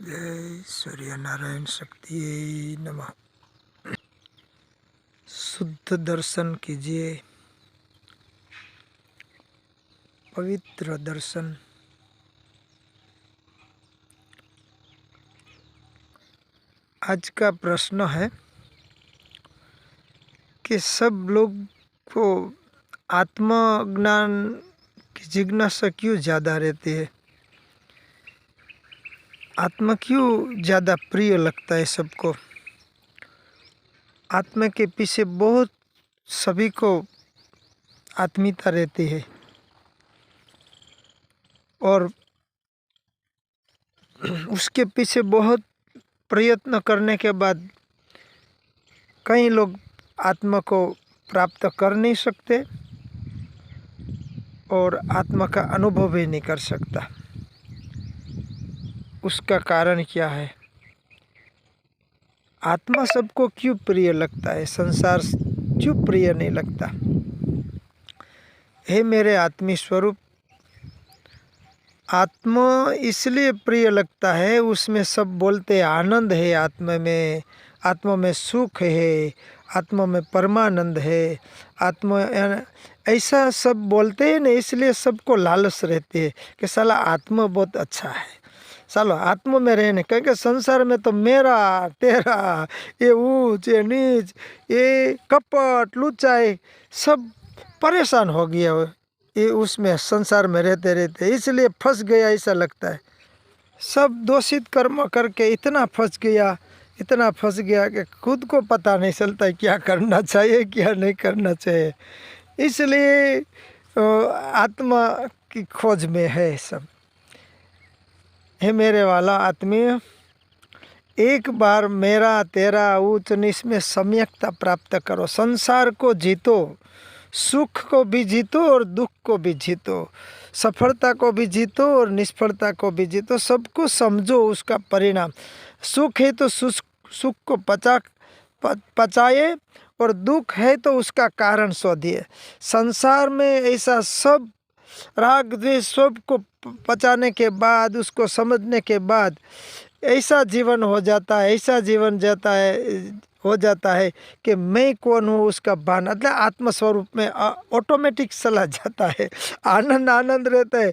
जय सूर्य नारायण शक्ति नमः। शुद्ध दर्शन कीजिए, पवित्र दर्शन। आज का प्रश्न है कि सब लोग को आत्मज्ञान की जिज्ञासा क्यों ज़्यादा रहती है, आत्मा क्यों ज़्यादा प्रिय लगता है सबको। आत्मा के पीछे बहुत सभी को आत्मीयता रहती है और उसके पीछे बहुत प्रयत्न करने के बाद कई लोग आत्मा को प्राप्त कर नहीं सकते और आत्मा का अनुभव भी नहीं कर सकता। उसका कारण क्या है? आत्मा सबको क्यों प्रिय लगता है, संसार क्यों प्रिय नहीं लगता? हे मेरे आत्मी स्वरूप, आत्मा इसलिए प्रिय लगता है, उसमें सब बोलते हैं आनंद है, आत्मा में सुख है, आत्मा में परमानंद है, आत्मा ऐसा सब बोलते हैं ना। इसलिए सबको लालच रहती है कि साला आत्मा बहुत अच्छा है, सालो आत्मा में रहने। क्योंकि संसार में तो मेरा तेरा, ये ऊंच ये नीच, ये कपट लुचाई सब परेशान हो गया हो ये उसमें संसार में रहते रहते, इसलिए फंस गया ऐसा लगता है। सब दूषित कर्म करके इतना फंस गया कि खुद को पता नहीं चलता है क्या करना चाहिए क्या नहीं करना चाहिए। इसलिए आत्मा की खोज में है सब। हे मेरे वाला आत्मीय, एक बार मेरा तेरा ऊंच नीच में सम्यकता प्राप्त करो। संसार को जीतो, सुख को भी जीतो और दुख को भी जीतो, सफलता को भी जीतो और निष्फलता को भी जीतो। सबको समझो उसका परिणाम। सुख है तो सुख को पचाए और दुख है तो उसका कारण शोधिए। संसार में ऐसा सब राग द्वेष सब को पचाने के बाद, उसको समझने के बाद ऐसा जीवन हो जाता है, ऐसा जीवन हो जाता है कि मैं कौन हूँ उसका भान, मतलब आत्मस्वरूप में ऑटोमेटिक चला जाता है। आनंद रहता है।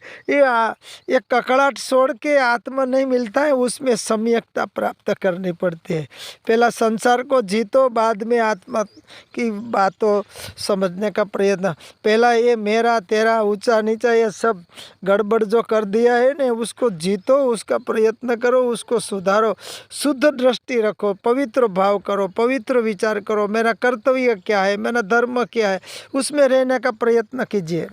ये ककड़ाहट छोड़ के आत्मा नहीं मिलता है, उसमें सम्यकता प्राप्त करनी पड़ती है। पहला संसार को जीतो, बाद में आत्मा की बातों समझने का प्रयत्न। पहला ये मेरा तेरा ऊंचा नीचा ये सब गड़बड़ जो कर दिया है ना, उसको जीतो, उसका प्रयत्न करो, उसको सुधारो, शुद्ध दृष्टि रखो, पवित्र भाव करो, पवित्र विचार करो। मेरा कर्तव्य क्या है, मेरा धर्म क्या है, उसमें रहने का प्रयत्न कीजिए।